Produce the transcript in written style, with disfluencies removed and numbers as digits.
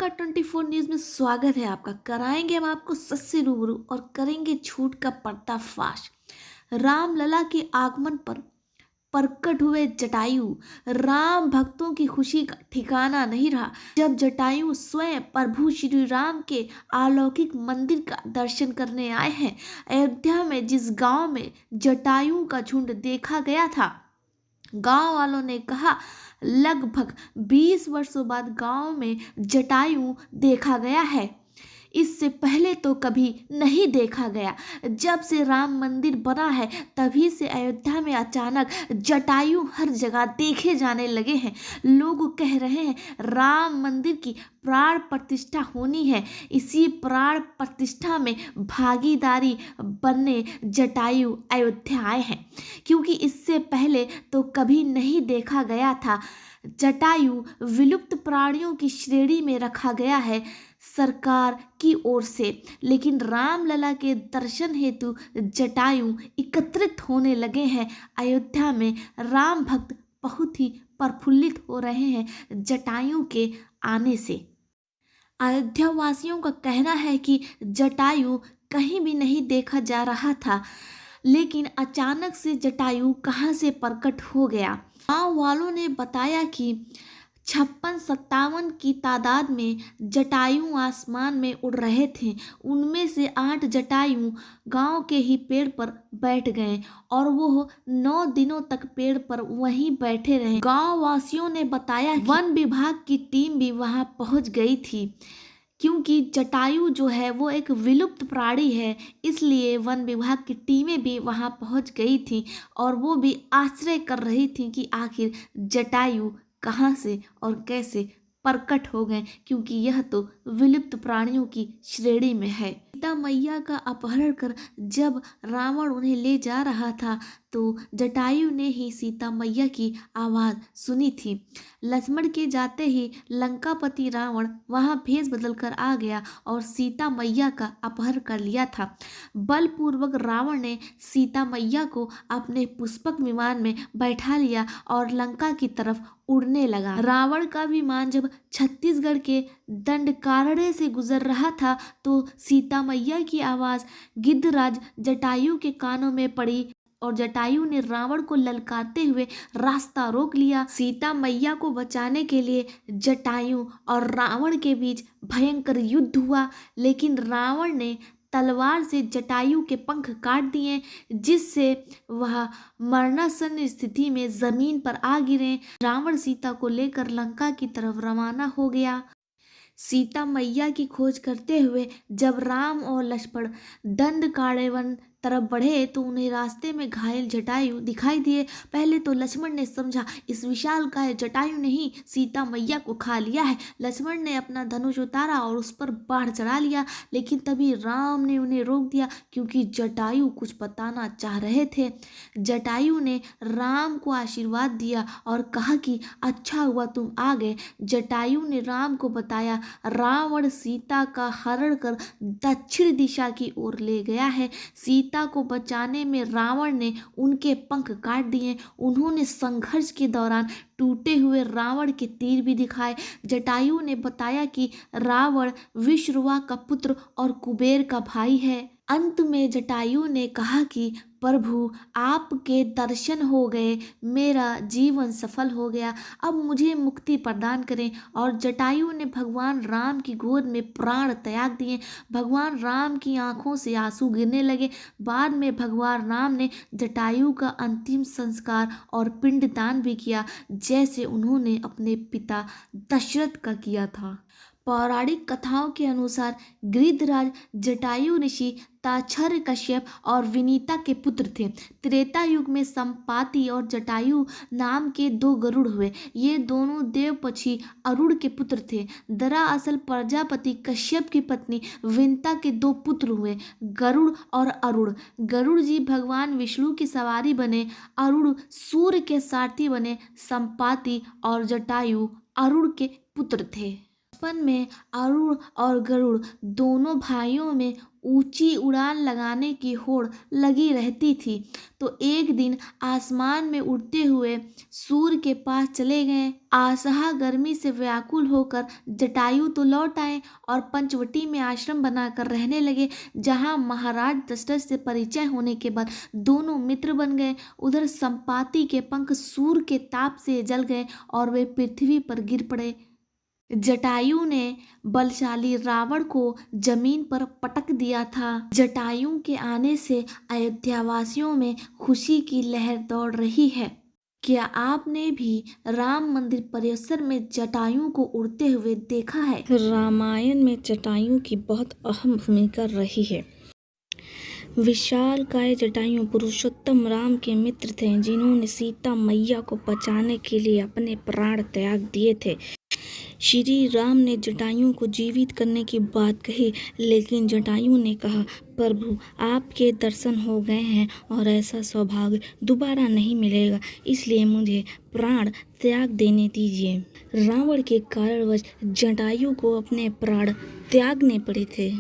नमस्कार 24 न्यूज़ में स्वागत है आपका। कराएंगे हम आपको सच से रूबरू और करेंगे झूठ का पर्दाफाश। रामलला के आगमन पर प्रकट हुए जटायु। राम भक्तों की खुशी का ठिकाना नहीं रहा जब जटायु स्वयं प्रभु श्री राम के अलौकिक मंदिर का दर्शन करने आए हैं। अयोध्या में जिस गांव में जटायु का झुंड देखा गया था, गांव वालों ने कहा लगभग 20 वर्षों बाद गांव में जटायु देखा गया है। इससे पहले तो कभी नहीं देखा गया। जब से राम मंदिर बना है तभी से अयोध्या में अचानक जटायु हर जगह देखे जाने लगे हैं। लोग कह रहे हैं राम मंदिर की प्राण प्रतिष्ठा होनी है। इसी प्राण प्रतिष्ठा में भागीदारी बनने जटायु अयोध्या आए हैं, क्योंकि इससे पहले तो कभी नहीं देखा गया था। जटायु विलुप्त प्राणियों की श्रेणी में रखा गया है सरकार की ओर से, लेकिन रामलला के दर्शन हेतु जटायु एकत्रित होने लगे हैं। अयोध्या में राम भक्त बहुत ही प्रफुल्लित हो रहे हैं जटायु के आने से। अयोध्या वासियों का कहना है कि जटायु कहीं भी नहीं देखा जा रहा था, लेकिन अचानक से जटायु कहां से प्रकट हो गया। गांव वालों ने बताया कि 56-57 की तादाद में जटायु आसमान में उड़ रहे थे। उनमें से 8 जटायु गांव के ही पेड़ पर बैठ गए और वो 9 दिनों तक पेड़ पर वहीं बैठे रहे। गांव वासियों ने बताया कि वन विभाग की टीम भी वहां पहुंच गई थी, क्योंकि जटायु जो है वो एक विलुप्त प्राणी है, इसलिए वन विभाग की टीमें भी वहां पहुंच गई थी और वो भी आश्चर्य कर रही थी कि आखिर जटायु कहाँ से और कैसे प्रकट हो गए, क्योंकि यह तो विलुप्त प्राणियों की श्रेणी में है। सीता मैया का अपहरण कर जब रावण उन्हें ले जा रहा था तो जटायु ने ही सीता मैया की आवाज़ सुनी थी। लक्ष्मण के जाते ही लंकापति रावण वहां भेष बदल कर आ गया और सीता मैया का अपहरण कर लिया था। बलपूर्वक रावण ने सीता मैया को अपने पुष्पक विमान में बैठा लिया और लंका की तरफ उड़ने लगा। रावण का विमान जब छत्तीसगढ़ के दंडकारण्य से गुजर रहा था तो सीता मैया की आवाज़ गिद्धराज जटायु के कानों में पड़ी और जटायु ने रावण को ललकारते हुए रास्ता रोक लिया। सीता मैया को बचाने के लिए जटायु और रावण के बीच भयंकर युद्ध हुआ, लेकिन रावण ने तलवार से जटायु के पंख काट दिए, जिससे वह मरणासन स्थिति में जमीन पर आ गिरे। रावण सीता को लेकर लंका की तरफ रवाना हो गया। सीता मैया की खोज करते हुए जब राम और लक्ष्मण दंडकारण्य तरफ बढ़े तो उन्हें रास्ते में घायल जटायु दिखाई दिए। पहले तो लक्ष्मण ने समझा इस विशालकाय जटायु ने ही सीता मैया को खा लिया है। लक्ष्मण ने अपना धनुष उतारा और उस पर बाढ़ चढ़ा लिया, लेकिन तभी राम ने उन्हें रोक दिया, क्योंकि जटायु कुछ बताना चाह रहे थे। जटायु ने राम को आशीर्वाद दिया और कहा कि अच्छा हुआ तुम आ गए। जटायु ने राम को बताया रावण सीता का हरण कर दक्षिण दिशा की ओर ले गया है। सीता को बचाने में रावण ने उनके पंख काट दिए। उन्होंने संघर्ष के दौरान टूटे हुए रावण के तीर भी दिखाए। जटायु ने बताया कि रावण विश्रवा का पुत्र और कुबेर का भाई है। अंत में जटायु ने कहा कि प्रभु आपके दर्शन हो गए, मेरा जीवन सफल हो गया, अब मुझे मुक्ति प्रदान करें। और जटायु ने भगवान राम की गोद में प्राण त्याग दिए। भगवान राम की आंखों से आंसू गिरने लगे। बाद में भगवान राम ने जटायु का अंतिम संस्कार और पिंडदान भी किया, जैसे उन्होंने अपने पिता दशरथ का किया था। पौराणिक कथाओं के अनुसार गिरिधराज जटायु ऋषि ताक्षर कश्यप और विनीता के पुत्र थे। त्रेता युग में संपाति और जटायु नाम के 2 गरुड़ हुए। ये दोनों देव पक्षी अरुण के पुत्र थे। दरअसल प्रजापति कश्यप की पत्नी विनीता के 2 पुत्र हुए, गरुड़ और अरुण। गरुड़ जी भगवान विष्णु की सवारी बने, अरुण सूर्य के सारथी बने। संपाति और जटायु अरुण के पुत्र थे। बचपन में अरुण और गरुड़ दोनों भाइयों में ऊंची उड़ान लगाने की होड़ लगी रहती थी। तो एक दिन आसमान में उड़ते हुए सूर्य के पास चले गए। असहा गर्मी से व्याकुल होकर जटायु तो लौट आए और पंचवटी में आश्रम बनाकर रहने लगे, जहां महाराज दशरथ से परिचय होने के बाद दोनों मित्र बन गए। उधर संपाति के पंख सूर्य के ताप से जल गए और वे पृथ्वी पर गिर पड़े। जटायु ने बलशाली रावण को जमीन पर पटक दिया था। जटायु के आने से अयोध्यावासियों में खुशी की लहर दौड़ रही है। क्या आपने भी राम मंदिर परिसर में जटायु को उड़ते हुए देखा है? रामायण में जटायु की बहुत अहम भूमिका रही है। विशालकाय जटायु पुरुषोत्तम राम के मित्र थे, जिन्होंने सीता मैया को बचाने के लिए अपने प्राण त्याग दिए थे। श्री राम ने जटायु को जीवित करने की बात कही, लेकिन जटायु ने कहा, प्रभु आपके दर्शन हो गए हैं और ऐसा सौभाग्य दोबारा नहीं मिलेगा, इसलिए मुझे प्राण त्याग देने दीजिए। रावण के कारणवश जटायु को अपने प्राण त्यागने पड़े थे।